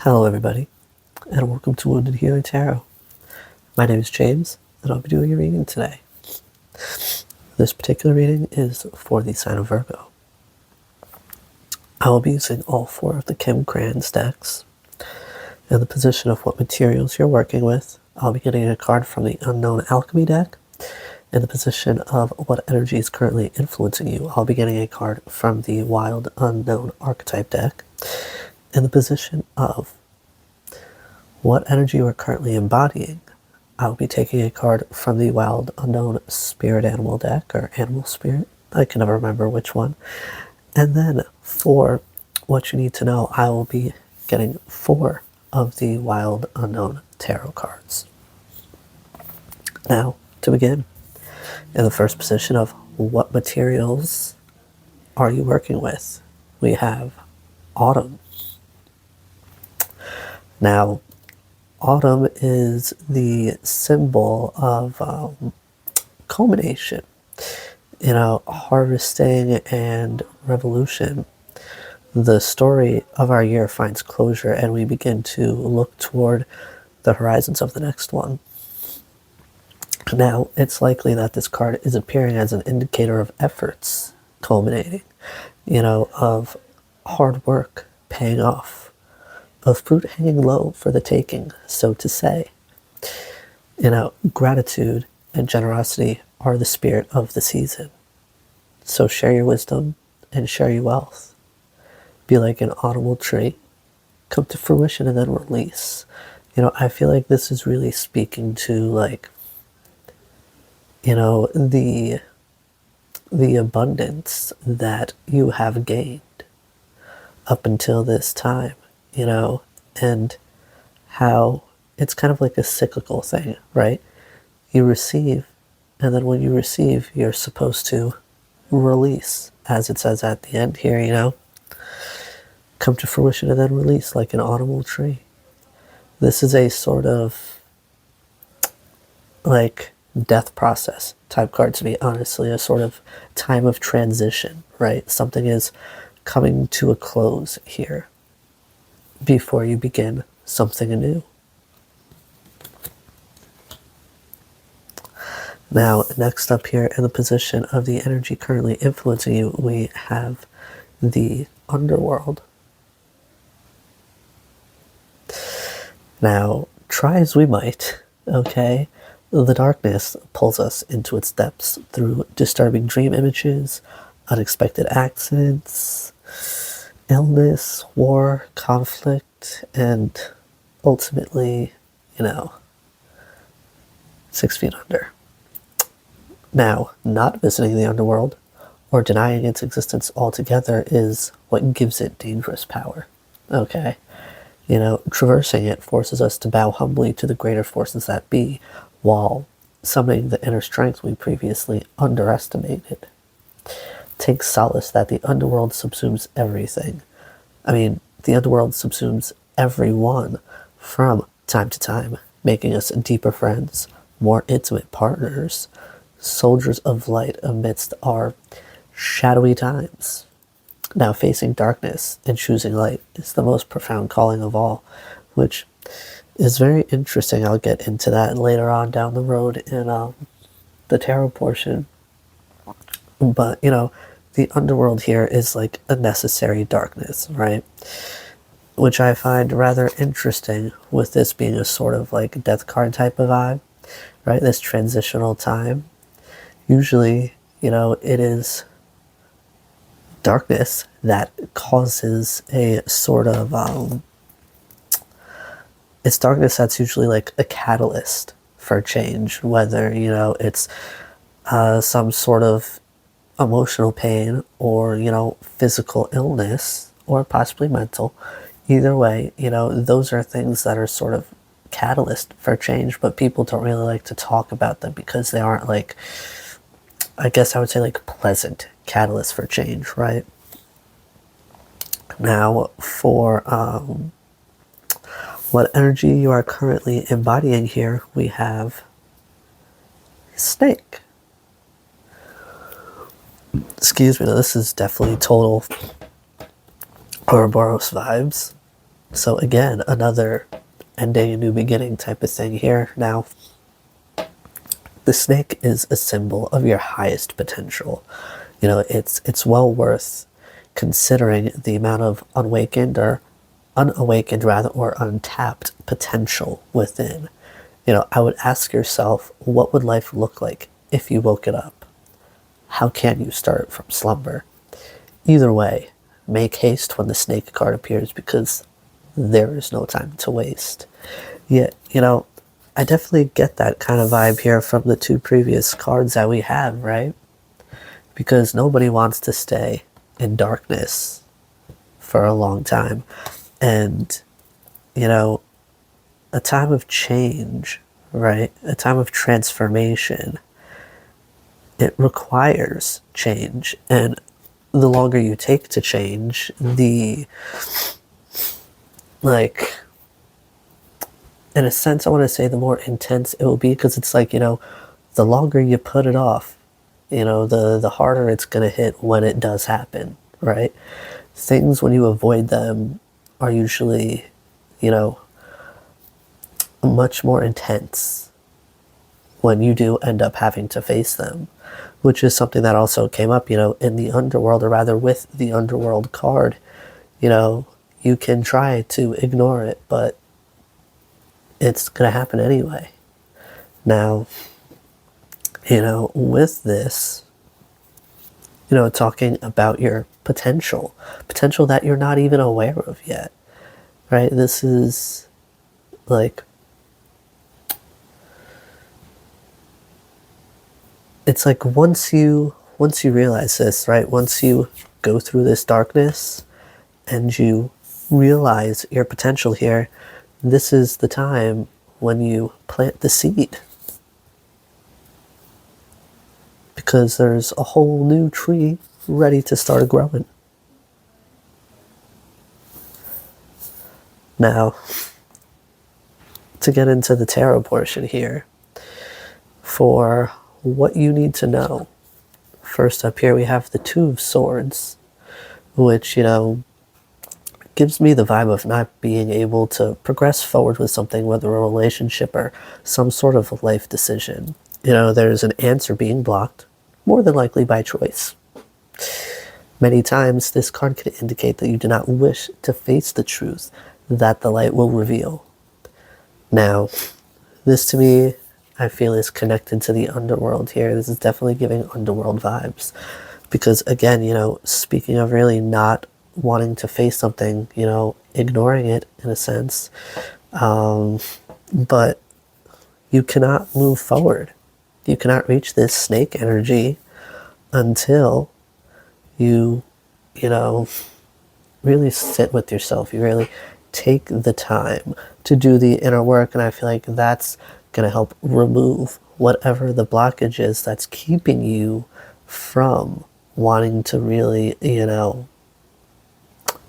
Hello everybody, and welcome to Wounded Healer Tarot. My name is James, and I'll be doing a reading today. This particular reading is for the sign of Virgo. I will be using all four of the Kim Krans decks. In the position of what materials you're working with, I'll be getting a card from the Unknown Alchemy deck. In the position of what energy is currently influencing you, I'll be getting a card from the Wild Unknown Archetype deck. In the position of what energy you are currently embodying, I'll be taking a card from the Wild Unknown Spirit Animal deck, or Animal Spirit. I can never remember which one. And then for what you need to know, I will be getting four of the Wild Unknown Tarot cards. Now, to begin, in the first position of what materials are you working with, we have Autumn. Now, Autumn is the symbol of culmination, harvesting and revolution. The story of our year finds closure, and we begin to look toward the horizons of the next one. Now, it's likely that this card is appearing as an indicator of efforts culminating, of hard work paying off, of fruit hanging low for the taking, so to say. Gratitude and generosity are the spirit of the season. So share your wisdom and share your wealth. Be like an autumnal tree, come to fruition and then release. I feel like this is really speaking to the abundance that you have gained up until this time, and how it's kind of like a cyclical thing, right? You receive, and then when you receive, you're supposed to release, as it says at the end here, come to fruition and then release, like an autumnal tree. This is a sort of death process type card to me, honestly, a sort of time of transition, right? Something is coming to a close here before you begin something anew. Now, next up here in the position of the energy currently influencing you, we have the underworld. Now, try as we might, okay, the darkness pulls us into its depths through disturbing dream images, unexpected accidents, illness, war, conflict, and ultimately, 6 feet under. Now, not visiting the underworld or denying its existence altogether is what gives it dangerous power, okay? Traversing it forces us to bow humbly to the greater forces that be, while summoning the inner strength we previously underestimated. Take solace that the underworld subsumes everything. The underworld subsumes everyone from time to time, making us deeper friends, more intimate partners, soldiers of light amidst our shadowy times. Now, facing darkness and choosing light is the most profound calling of all, which is very interesting. I'll get into that later on down the road in the tarot portion. But, the underworld here is like a necessary darkness, right? Which I find rather interesting, with this being a sort of like death card type of vibe, right? This transitional time. Usually, it is darkness that causes a sort of it's darkness that's usually like a catalyst for change, whether it's some sort of emotional pain, or physical illness, or possibly mental. Either way, those are things that are sort of catalyst for change, but people don't really like to talk about them because they aren't I guess I would say pleasant catalyst for change, right? Now, for what energy you are currently embodying here, we have snake. Excuse me, this is definitely total Ouroboros vibes. So again, another ending, a new beginning type of thing here. Now, the snake is a symbol of your highest potential. You know, it's well worth considering the amount of unawakened rather, or untapped potential within. You know, I would ask yourself, what would life look like if you woke it up? How can you start from slumber? Either way, make haste when the snake card appears, because there is no time to waste. Yet, you know, I definitely get that kind of vibe here from the two previous cards that we have, right? Because nobody wants to stay in darkness for a long time. And, you know, a time of change, right? A time of transformation. It requires change. And the longer you take to change, the, like, in a sense, I want to say the more intense it will be, because it's like, you know, the longer you put it off, you know, the harder it's going to hit when it does happen, right? Things, when you avoid them, are usually, you know, much more intense when you do end up having to face them, which is something that also came up, you know, in the underworld, or rather with the underworld card. You know, you can try to ignore it, but it's going to happen anyway. Now, you know, with this, you know, talking about your potential that you're not even aware of yet, right? This is like, it's like once you realize this, right? Once you go through this darkness and you realize your potential here, this is the time when you plant the seed. Because there's a whole new tree ready to start growing. Now, to get into the tarot portion here, for what you need to know, first up here we have the Two of Swords, which, you know, gives me the vibe of not being able to progress forward with something, whether a relationship or some sort of life decision. You know, there's an answer being blocked, more than likely by choice. Many times, this card could indicate that you do not wish to face the truth that the light will reveal. Now, this to me, I feel, is connected to the underworld here. This is definitely giving underworld vibes. Because again, you know, speaking of really not wanting to face something, you know, ignoring it in a sense, but you cannot move forward. You cannot reach this snake energy until you know, really sit with yourself. You really take the time to do the inner work, and I feel like that's going to help remove whatever the blockage is that's keeping you from wanting to really, you know,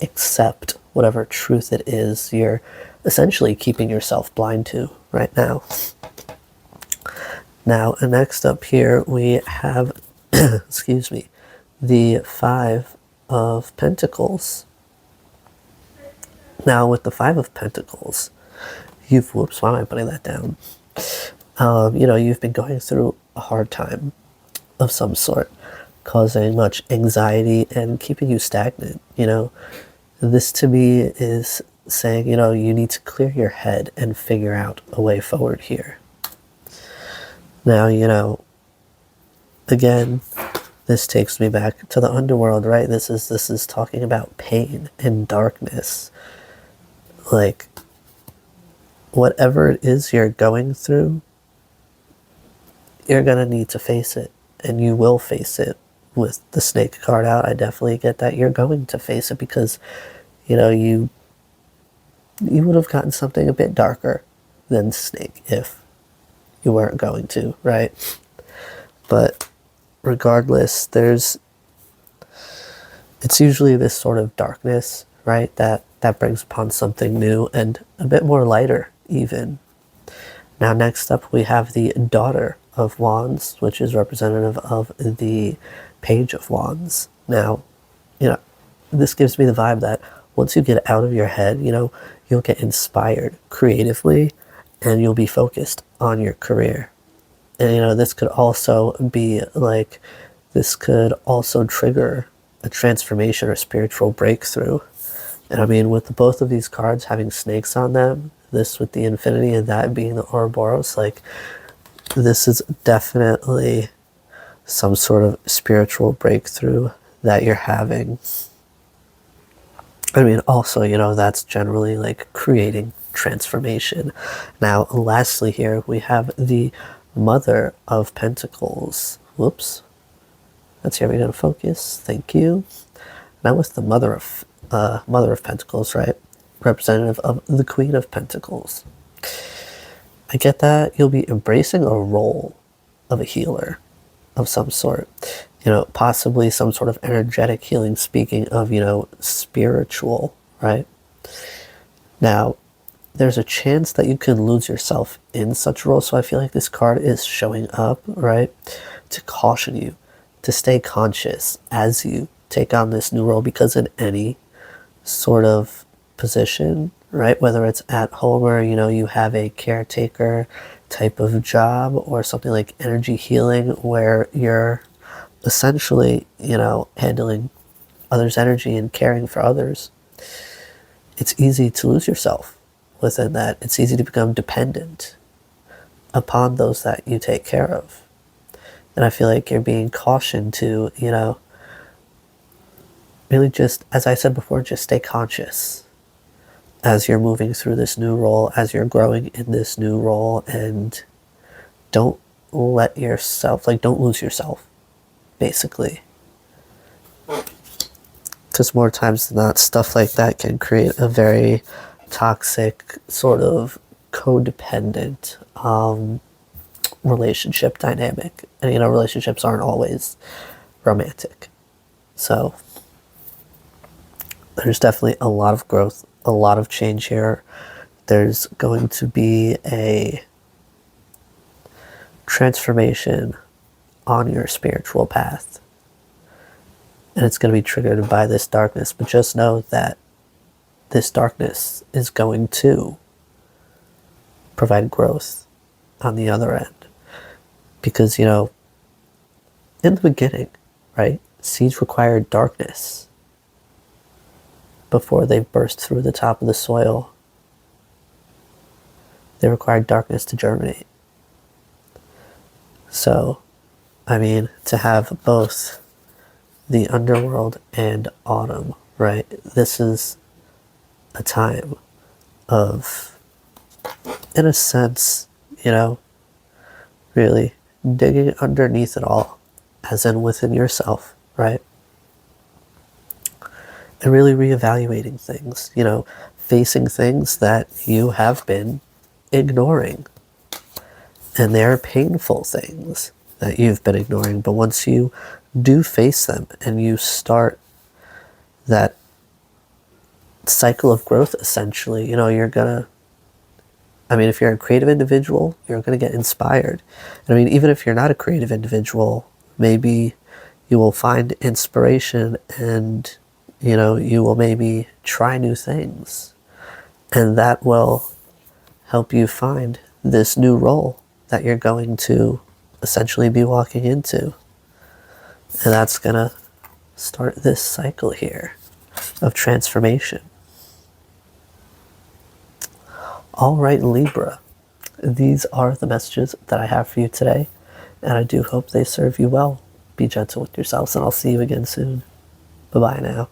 accept whatever truth it is you're essentially keeping yourself blind to right now. Now, next up here we have, excuse me, the Five of Pentacles. Now, with the Five of Pentacles, whoops, why am I putting that down? You know, you've been going through a hard time of some sort, causing much anxiety and keeping you stagnant. You know, this to me is saying, you know, you need to clear your head and figure out a way forward here. Now, you know, again, this takes me back to the underworld, right? This is talking about pain and darkness. Like, whatever it is you're going through, you're gonna need to face it, and you will face it. With the snake card out, I definitely get that you're going to face it, because, you know, you would have gotten something a bit darker than snake if you weren't going to, right? But regardless, it's usually this sort of darkness, right, that brings upon something new and a bit more lighter even. Now, next up we have the Daughter of Wands, which is representative of the Page of Wands. Now, you know, this gives me the vibe that once you get out of your head, you'll get inspired creatively, and you'll be focused on your career. And this could also be like, this could also trigger a transformation or spiritual breakthrough. And I mean, with both of these cards having snakes on them, this with the infinity and that being the Ouroboros, like, this is definitely some sort of spiritual breakthrough that you're having. I mean, also, that's generally like creating transformation. Now, lastly here, we have the Mother of Pentacles. Whoops. That's here. We're going to focus. Thank you. Now with the Mother of Pentacles, right? Representative of the Queen of Pentacles. I get that you'll be embracing a role of a healer of some sort. Possibly some sort of energetic healing, speaking of, spiritual, right? Now, there's a chance that you can lose yourself in such a role. So I feel like this card is showing up, right, to caution you to stay conscious as you take on this new role, because in any sort of position, right, whether it's at home or, you have a caretaker type of job, or something like energy healing where you're essentially, handling others' energy and caring for others, it's easy to lose yourself within that. It's easy to become dependent upon those that you take care of. And I feel like you're being cautioned to, really just, as I said before, just stay conscious as you're moving through this new role, as you're growing in this new role, and don't let yourself, don't lose yourself, basically. Because more times than not, stuff like that can create a very toxic, sort of codependent relationship dynamic. And, relationships aren't always romantic. So there's definitely a lot of growth, a lot of change here. There's going to be a transformation on your spiritual path. And it's going to be triggered by this darkness. But just know that this darkness is going to provide growth on the other end. Because, in the beginning, right, seeds require darkness before they burst through the top of the soil. They require darkness to germinate. So, I mean, to have both the underworld and autumn, right? This is a time of, in a sense, really digging underneath it all, as in within yourself, right? And really reevaluating things, facing things that you have been ignoring. And they're painful things that you've been ignoring. But once you do face them and you start that cycle of growth, essentially, you're gonna, I mean, if you're a creative individual, you're gonna get inspired. And I mean, even if you're not a creative individual, maybe you will find inspiration, and you will maybe try new things, and that will help you find this new role that you're going to essentially be walking into. And that's gonna start this cycle here of transformation. All right, Libra, these are the messages that I have for you today, and I do hope they serve you well. Be gentle with yourselves, and I'll see you again soon. Bye-bye now.